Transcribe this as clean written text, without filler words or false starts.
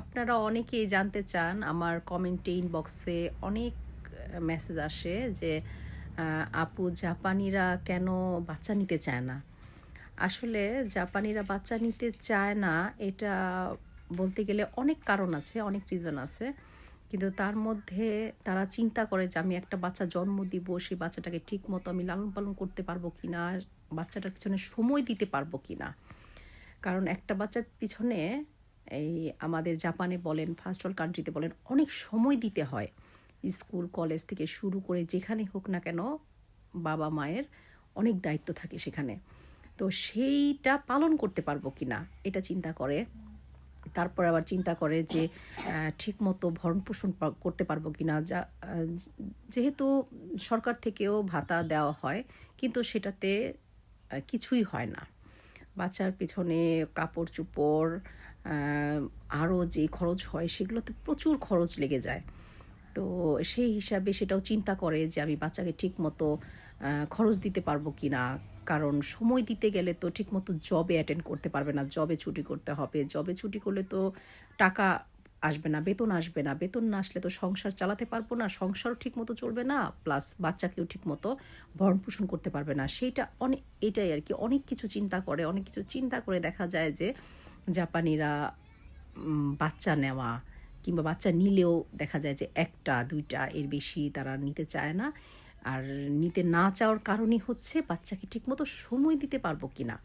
আপনারা অনেকেই জানতে চান, আমার কমেন্টে ইনবক্সে অনেক মেসেজ আসে যে আপু, জাপানিরা কেন বাচ্চা নিতে চায় না? আসলে জাপানিরা বাচ্চা নিতে চায় না, এটা বলতে গেলে অনেক কারণ আছে, অনেক রিজন আছে। কিন্তু তার মধ্যে তারা চিন্তা করে যে আমি একটা বাচ্চা জন্ম দিব, সেই বাচ্চাটাকে ঠিক মতো আমি লালন পালন করতে পারবো কিনা, বাচ্চাটার পিছনে সময় দিতে পারবো কিনা। কারণ একটা বাচ্চার পিছনে এই আমাদের জাপানে বলেন, ফার্স্ট ওয়ার্ল্ড কান্ট্রিতে বলেন, অনেক সময় দিতে হয়। স্কুল কলেজ থেকে শুরু করে যেখানে হোক না কেন বাবা মায়ের অনেক দায়িত্ব থাকে সেখানে। তো সেইটা পালন করতে পারবো কি না এটা চিন্তা করে। তারপর আবার চিন্তা করে যে ঠিক মতো ভরণ পোষণ করতে পারবো কি না। যেহেতু সরকার থেকেও ভাতা দেওয়া হয়, কিন্তু সেটাতে কিছুই হয় না। বাচ্চার পেছনে কাপড় চোপড়, আরও যে খরচ হয় সেগুলোতে প্রচুর খরচ লেগে যায়। তো সেই হিসাবে সেটাও চিন্তা করে যে আমি বাচ্চাকে ঠিক মতো খরচ দিতে পারবো কি না। কারণ সময় দিতে গেলে তো ঠিক মতো জবে অ্যাটেন্ড করতে পারবে না, জবে ছুটি করতে হবে। জবে ছুটি করলে তো টাকা আসবে না, বেতন আসবে না, বেতন না আসলে তো সংসার চালাতে পারবো না, সংসারও ঠিক মতো চলবে না, প্লাস বাচ্চাকেও ঠিক মতো ভরণ পোষণ করতে পারবে না। সেইটা অনেক, এটাই আর কি, অনেক কিছু চিন্তা করে, অনেক কিছু চিন্তা করে দেখা যায় যে জাপানিরা বাচ্চা নেওয়া কিংবা বাচ্চা নিলেও দেখা যায় যে একটা দুইটা এর বেশি তারা নিতে চায় না। আর নিতে না চাওয়ার কারণই হচ্ছে বাচ্চাকে ঠিকমতো সময় দিতে পারবো কি না।